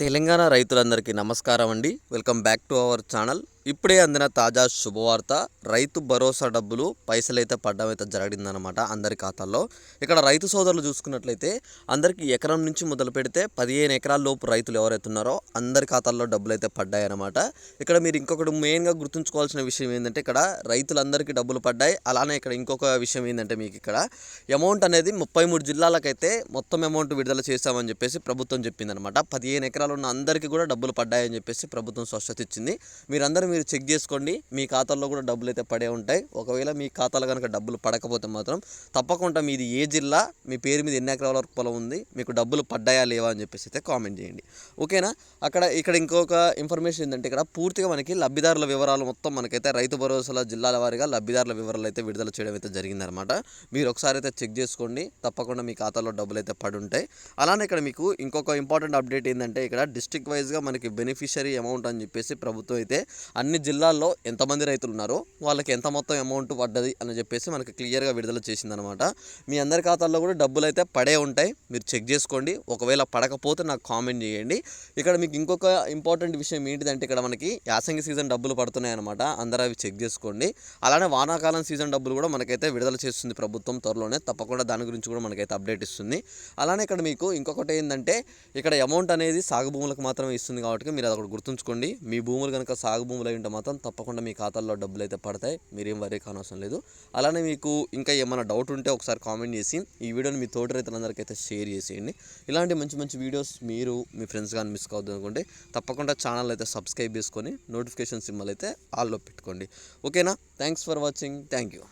తెలంగాణ రైతులందరికీ నమస్కారం అండి. Welcome back to our channel. ఇప్పుడే అందిన తాజా శుభవార్త, రైతు భరోసా డబ్బులు పైసలైతే పడ్డం అయితే జరిగిందనమాట అందరి ఖాతాల్లో. ఇక్కడ రైతు సోదరులు చూసుకున్నట్లయితే అందరికీ ఎకరం నుంచి మొదలు పెడితే 15 ఎకరాల లోపు రైతులు ఎవరైతే ఉన్నారో అందరి ఖాతాల్లో డబ్బులు అయితే పడ్డాయన్నమాట. ఇక్కడ మీరు ఇంకొకటి మెయిన్గా గుర్తుంచుకోవాల్సిన విషయం ఏంటంటే, ఇక్కడ రైతులందరికీ డబ్బులు పడ్డాయి. అలానే ఇక్కడ ఇంకొక విషయం ఏంటంటే, మీకు ఇక్కడ అమౌంట్ అనేది 33 జిల్లాలకైతే మొత్తం అమౌంట్ విడుదల చేశామని చెప్పేసి ప్రభుత్వం చెప్పిందనమాట. 15 ఎకరాలు ఉన్న అందరికీ కూడా డబ్బులు పడ్డాయని చెప్పేసి ప్రభుత్వం స్పష్టత ఇచ్చింది. మీరు చెక్ చేసుకోండి, మీ ఖాతాల్లో కూడా డబ్బులు అయితే పడే ఉంటాయి. ఒకవేళ మీ ఖాతాలో కనుక డబ్బులు పడకపోతే మాత్రం తప్పకుండా మీది ఏ జిల్లా, మీ పేరు మీద ఎన్ని ఎకరాల వరకు పొలం ఉంది, మీకు డబ్బులు పడ్డాయా లేవా అని చెప్పేసి అయితే కామెంట్ చేయండి, ఓకేనా. ఇక్కడ ఇంకొక ఇన్ఫర్మేషన్ ఏంటంటే, ఇక్కడ పూర్తిగా మనకి లబ్ధిదారుల వివరాలు మొత్తం మనకైతే రైతు భరోసాల జిల్లాల వారీగా లబ్ధిదారుల వివరాలు అయితే విడుదల చేయడం అయితే జరిగిందనమాట. మీరు ఒకసారి అయితే చెక్ చేసుకోండి, తప్పకుండా మీ ఖాతాలో డబ్బులు అయితే పడి ఉంటాయి. అలానే ఇక్కడ మీకు ఇంకొక ఇంపార్టెంట్ అప్డేట్ ఏంటంటే, ఇక్కడ డిస్ట్రిక్ట్ వైజ్గా మనకి బెనిఫిషరీ అమౌంట్ అని చెప్పేసి ప్రభుత్వం అయితే అన్ని జిల్లాల్లో ఎంతమంది రైతులు ఉన్నారో వాళ్ళకి ఎంత మొత్తం అమౌంట్ పడ్డది అని చెప్పేసి మనకి క్లియర్గా విడుదల చేసిందనమాట. మీ అందరి ఖాతాల్లో కూడా డబ్బులు అయితే పడే ఉంటాయి, మీరు చెక్ చేసుకోండి. ఒకవేళ పడకపోతే నాకు కామెంట్ చేయండి. ఇక్కడ మీకు ఇంకొక ఇంపార్టెంట్ విషయం ఏంటిదంటే, ఇక్కడ మనకి యాసంగి సీజన్ డబ్బులు పడుతున్నాయి అనమాట, అందరూ అవి చెక్ చేసుకోండి. అలానే వానాకాలం సీజన్ డబ్బులు కూడా మనకైతే విడుదల చేస్తుంది ప్రభుత్వం త్వరలోనే, తప్పకుండా దాని గురించి కూడా మనకైతే అప్డేట్ ఇస్తుంది. అలానే ఇక్కడ మీకు ఇంకొకటి ఏంటంటే, ఇక్కడ అమౌంట్ అనేది సాగు భూములకు మాత్రమే ఇస్తుంది కాబట్టి మీరు అది ఒకటి గుర్తుంచుకోండి. మీ భూములు కనుక సాగు భూములు అయి ఉంటే మాత్రం తప్పకుండా మీ ఖాతాల్లో డబ్బులు అయితే పడతాయి, మీరేం వరీ కానవసరం లేదు. అలానే మీకు ఇంకా ఏమైనా డౌట్ ఉంటే ఒకసారి కామెంట్ చేసి ఈ వీడియోని మీ తోటి రైతులందరికీ అయితే షేర్ చేసేయండి. ఇలాంటి మంచి మంచి వీడియోస్ మీరు మీ ఫ్రెండ్స్ కానీ మిస్ కావద్దు అనుకుంటే తప్పకుండా ఛానల్ అయితే సబ్స్క్రైబ్ చేసుకొని నోటిఫికేషన్ సింబల్ అయితే ఆల్లో పెట్టుకోండి, ఓకేనా. Thanks for watching, thank you.